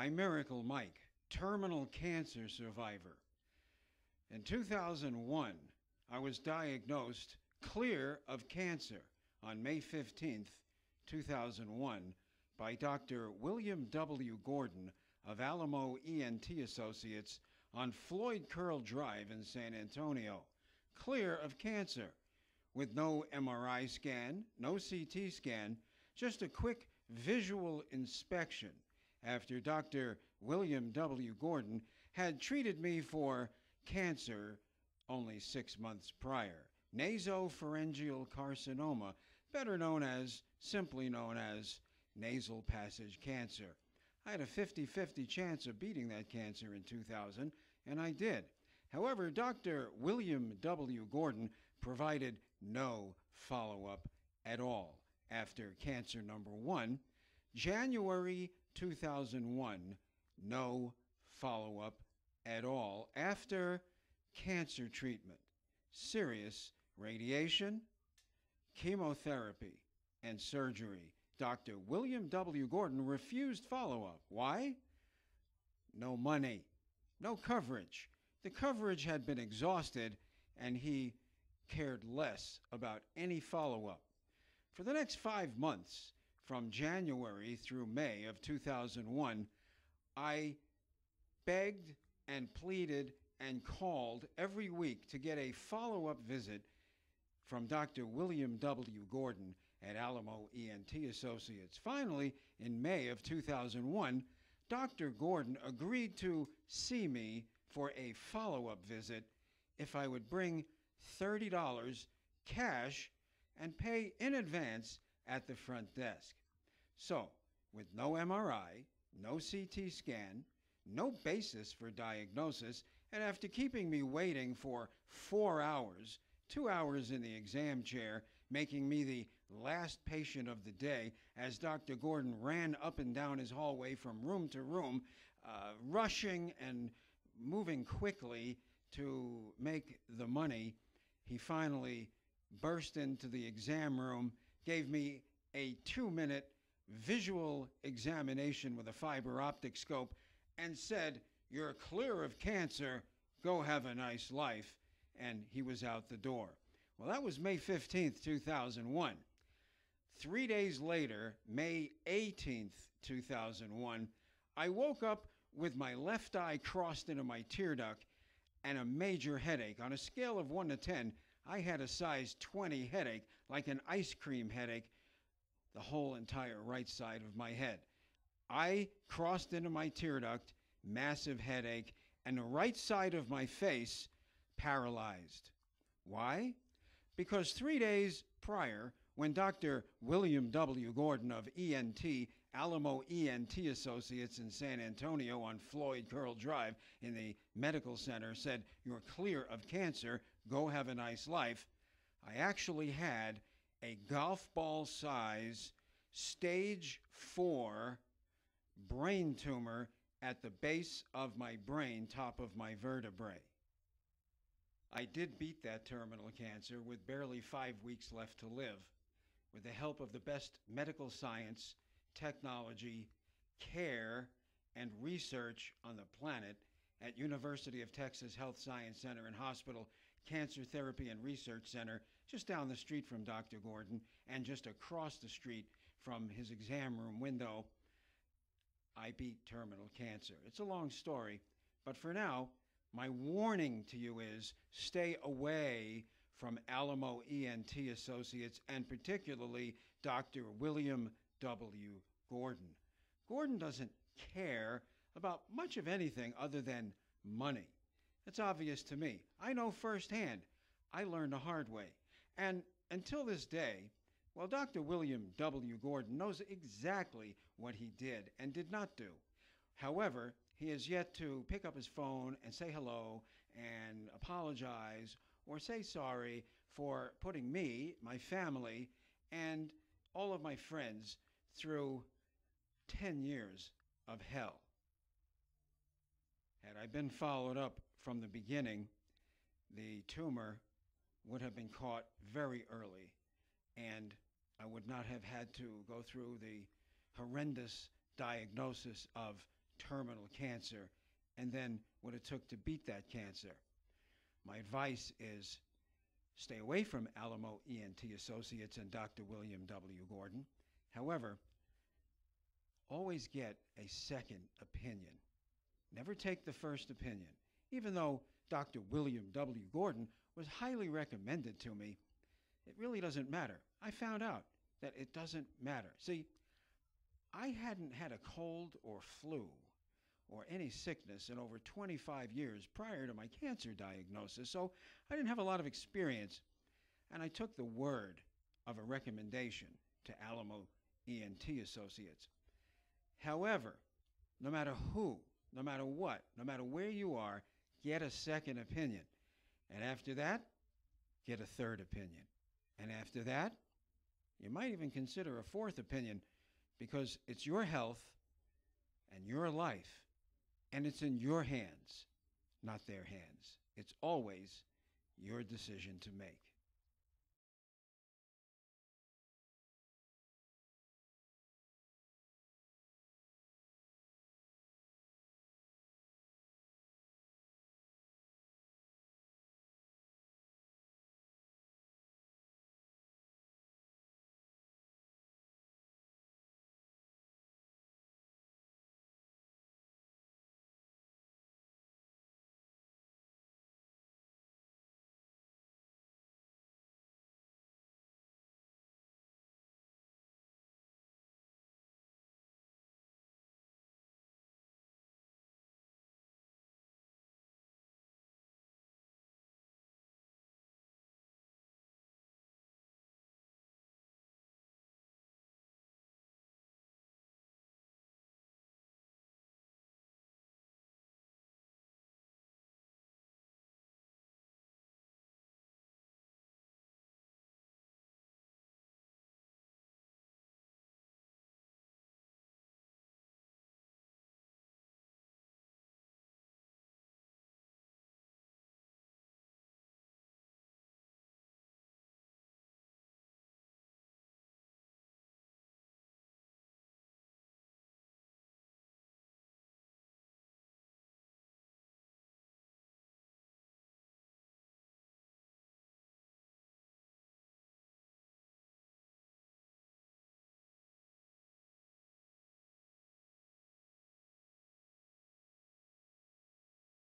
I'm Miracle Mike, terminal cancer survivor. In 2001, I was diagnosed clear of cancer on May 15th, 2001, by Dr. William W. Gordon of Alamo ENT Associates on Floyd Drive in San Antonio, clear of cancer, with no MRI scan, no CT scan, just a quick visual inspection after Dr. William W. Gordon had treated me for cancer only 6 months prior, nasopharyngeal carcinoma, simply known as nasal passage cancer. I had a 50-50 chance of beating that cancer in 2000, and I did. However, Dr. William W. Gordon provided no follow-up at all after cancer number 1. January 2001, no follow-up at all after cancer treatment, serious radiation, chemotherapy, and surgery. Dr. William W. Gordon refused follow-up. Why? No money, no coverage. The coverage had been exhausted, and he cared less about any follow-up. For the next 5 months, from January through May of 2001, I begged and pleaded and called every week to get a follow-up visit from Dr. William W. Gordon at Alamo ENT Associates. Finally, in May of 2001, Dr. Gordon agreed to see me for a follow-up visit if I would bring $30 cash and pay in advance at the front desk. So, with no MRI, no CT scan, no basis for diagnosis, and after keeping me waiting for 4 hours, 2 hours in the exam chair, making me the last patient of the day as Dr. Gordon ran up and down his hallway from room to room, rushing and moving quickly to make the money, he finally burst into the exam room, gave me a 2-minute visual examination with a fiber optic scope, and said, "You're clear of cancer, go have a nice life," and he was out the door. Well, that was May 15th, 2001. 3 days later, May 18th, 2001, I woke up with my left eye crossed into my tear duct and a major headache. On a scale of 1 to 10, I had a size 20 headache, like an ice cream headache, the whole entire right side of my head. I crossed into my tear duct, massive headache, and the right side of my face paralyzed. Why? Because 3 days prior, when Dr. William W. Gordon of Alamo ENT Associates in San Antonio on Floyd Drive in the medical center said, "You're clear of cancer, go have a nice life," I actually had a golf ball size stage 4 brain tumor at the base of my brain, top of my vertebrae. I did beat that terminal cancer with barely 5 weeks left to live, with the help of the best medical science, technology, care, and research on the planet at University of Texas Health Science Center and Hospital Cancer Therapy and Research Center, just down the street from Dr. Gordon and just across the street from his exam room window. I beat terminal cancer. It's a long story, but for now, my warning to you is stay away from Alamo ENT Associates and particularly Dr. William W. Gordon. Gordon doesn't care about much of anything other than money. It's obvious to me. I know firsthand. I learned the hard way. And until this day, well, Dr. William W. Gordon knows exactly what he did and did not do. However, he has yet to pick up his phone and say hello and apologize or say sorry for putting me, my family, and all of my friends through 10 years of hell. Had I been followed up from the beginning, the tumor would have been caught very early, and I would not have had to go through the horrendous diagnosis of terminal cancer and then what it took to beat that cancer. My advice is stay away from Alamo ENT Associates and Dr. William W. Gordon. However, always get a second opinion. Never take the first opinion. Even though Dr. William W. Gordon was highly recommended to me, it really doesn't matter. I found out that it doesn't matter. See, I hadn't had a cold or flu or any sickness in over 25 years prior to my cancer diagnosis, so I didn't have a lot of experience, and I took the word of a recommendation to Alamo ENT Associates. However, no matter who, no matter what, no matter where you are, get a second opinion. And after that, get a third opinion. And after that, you might even consider a fourth opinion, because it's your health and your life, and it's in your hands, not their hands. It's always your decision to make.